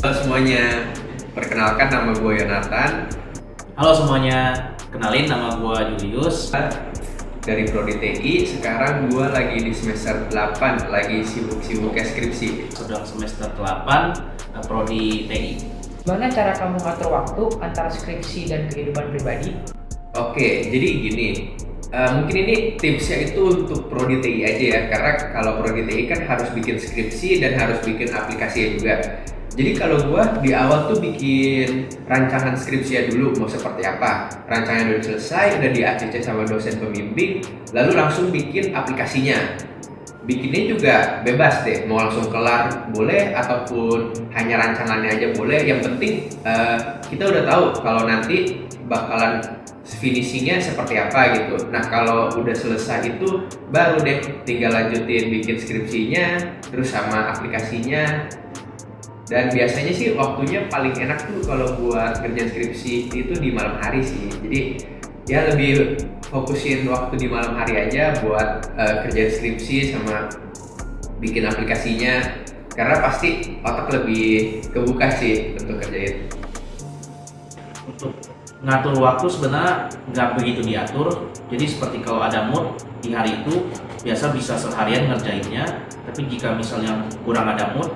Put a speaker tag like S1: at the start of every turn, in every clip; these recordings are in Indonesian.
S1: Halo semuanya, perkenalkan nama gue Yonatan.
S2: Halo semuanya, kenalin nama gua Julius.
S1: Dari Prodi TI. Sekarang gue lagi di semester 8, lagi sibuk-sibuk skripsi.
S2: Sedang semester 8 Prodi TI.
S3: Gimana cara kamu ngatur waktu antara skripsi dan kehidupan pribadi?
S1: Oke, jadi gini, mungkin ini tipsnya itu untuk Prodi TI aja ya, karena kalau Prodi TI kan harus bikin skripsi dan harus bikin aplikasi juga. Jadi kalau gue di awal tuh bikin rancangan skripsinya dulu mau seperti apa. Rancangan udah selesai, udah di ACC sama dosen pembimbing, lalu langsung bikin aplikasinya. Bikinnya juga bebas deh, mau langsung kelar boleh ataupun hanya rancangannya aja boleh. Yang penting kita udah tahu kalau nanti bakalan finishingnya seperti apa gitu. Nah kalau udah selesai itu baru deh tinggal lanjutin bikin skripsinya, terus sama aplikasinya. Dan biasanya sih waktunya paling enak tuh kalau buat kerjaan skripsi itu di malam hari sih. Jadi ya lebih fokusin waktu di malam hari aja buat kerjaan skripsi sama bikin aplikasinya. Karena pasti otak lebih kebuka sih untuk kerjain.
S2: Untuk ngatur waktu sebenarnya nggak begitu diatur. Jadi seperti kalau ada mood di hari itu biasa bisa seharian ngerjainnya. Tapi jika misalnya kurang ada mood,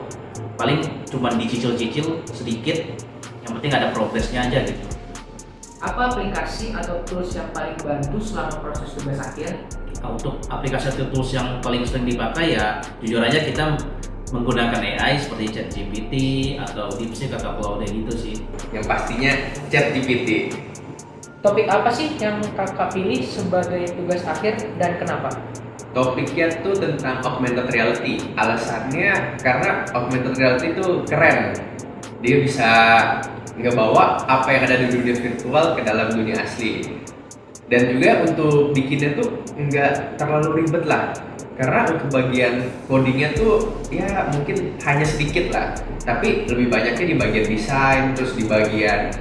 S2: paling cuma dicicil-cicil sedikit. Yang penting ada progresnya aja gitu.
S3: Apa aplikasi atau tools yang paling bantu selama proses tugas akhir?
S2: Nah, untuk aplikasi atau tools yang paling sering dipakai ya jujur aja kita menggunakan AI seperti ChatGPT atau DeepSeek atau Claude gitu sih.
S1: Yang pastinya ChatGPT.
S3: Topik apa sih yang kakak pilih sebagai tugas akhir dan kenapa?
S1: Topiknya tuh tentang augmented reality. Alasannya karena augmented reality itu keren. Dia bisa ngebawa apa yang ada di dunia virtual ke dalam dunia asli. Dan juga untuk bikinnya tuh nggak terlalu ribet lah. Karena untuk bagian codingnya tuh ya mungkin hanya sedikit lah. Tapi lebih banyaknya di bagian desain, terus di bagian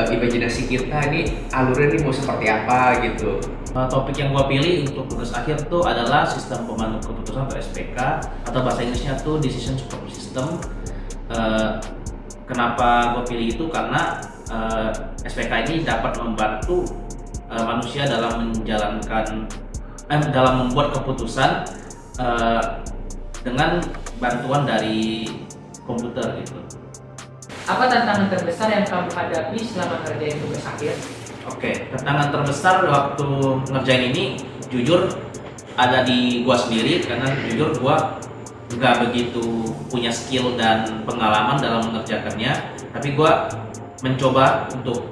S1: imajinasi kita ini alurnya nih mau seperti apa gitu.
S2: Topik yang gua pilih untuk tugas akhir tuh adalah sistem pemandu keputusan atau SPK atau bahasa Inggrisnya tuh Decision Support System. Kenapa gua pilih itu karena SPK ini dapat membantu manusia dalam menjalankan dalam membuat keputusan dengan bantuan dari komputer gitu.
S3: Apa tantangan terbesar yang kamu hadapi selama kerjain tugas akhir?
S2: Oke, tantangan terbesar waktu ngerjain ini jujur ada di gua sendiri karena jujur gua nggak begitu punya skill dan pengalaman dalam mengerjakannya, tapi gua mencoba untuk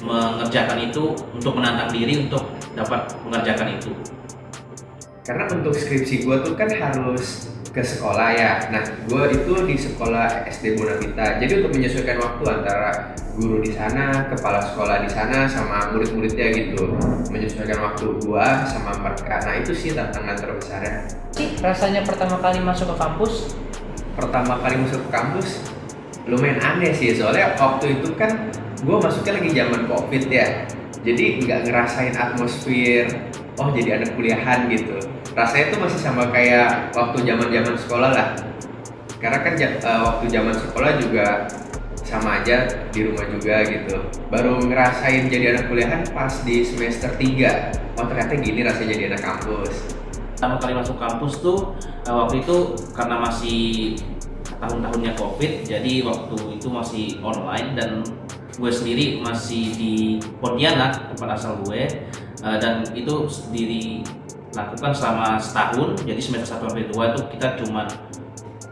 S2: mengerjakan itu, untuk menantang diri untuk dapat mengerjakan itu.
S1: Karena untuk skripsi gue tuh kan harus ke sekolah ya. Nah, gue itu di sekolah SD Bonavita. Jadi untuk menyesuaikan waktu antara guru di sana, kepala sekolah di sana, sama murid-muridnya gitu. Menyesuaikan waktu gue sama mereka. Nah, itu sih tantangan terbesarnya.
S3: Sih rasanya pertama kali masuk ke kampus?
S1: Pertama kali masuk ke kampus, lumayan aneh sih. Soalnya waktu itu kan gue masuknya lagi zaman COVID ya. Jadi nggak ngerasain atmosfer, oh jadi anak kuliahan gitu. Rasanya tuh masih sama kayak waktu zaman sekolah lah. Karena kan waktu zaman sekolah juga sama aja di rumah juga gitu. Baru ngerasain jadi anak kuliahan pas di semester 3. Oh ternyata gini rasanya jadi anak kampus.
S2: Pertama kali masuk kampus tuh waktu itu karena masih tahun-tahunnya COVID, jadi waktu itu masih online dan gue sendiri masih di Pontianak tempat asal gue, dan itu dilakukan selama setahun. Jadi semester 1 sampai 2 itu kita cuma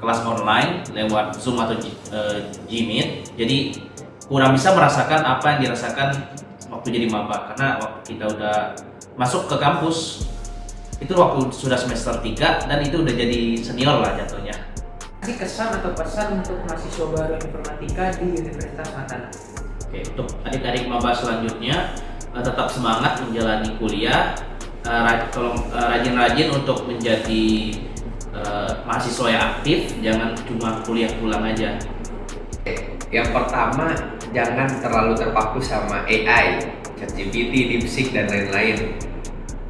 S2: kelas online lewat Zoom atau Gmeet. Jadi kurang bisa merasakan apa yang dirasakan waktu jadi maba, karena waktu kita udah masuk ke kampus itu waktu sudah semester 3 dan itu udah jadi senior lah jatuhnya.
S3: Kasih kesan atau pesan untuk mahasiswa baru informatika di Universitas Matan?
S2: Oke, untuk adik-adik maba selanjutnya tetap semangat menjalani kuliah, tolong rajin-rajin untuk menjadi mahasiswa yang aktif, jangan cuma kuliah pulang aja.
S1: Yang pertama, jangan terlalu terpaku sama AI, ChatGPT, DeepSeek, dan lain-lain.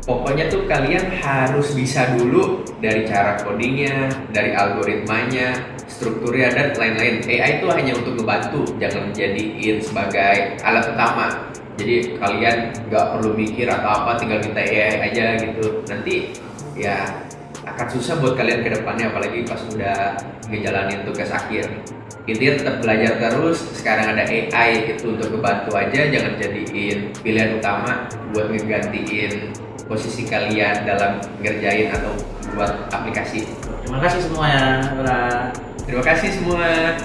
S1: Pokoknya tuh kalian harus bisa dulu dari cara codingnya, dari algoritmanya, strukturnya dan lain-lain. AI itu hanya untuk membantu, jangan jadiin sebagai alat utama. Jadi kalian nggak perlu mikir atau apa, tinggal minta AI aja gitu. Nanti ya akan susah buat kalian ke depannya, apalagi pas udah ngejalanin tugas akhir. Intinya tetap belajar terus. Sekarang ada AI itu untuk ngebantu aja, jangan jadiin pilihan utama buat ngegantiin posisi kalian dalam ngerjain atau buat aplikasi.
S2: Terima kasih semuanya. Dadah.
S1: Terima kasih semua.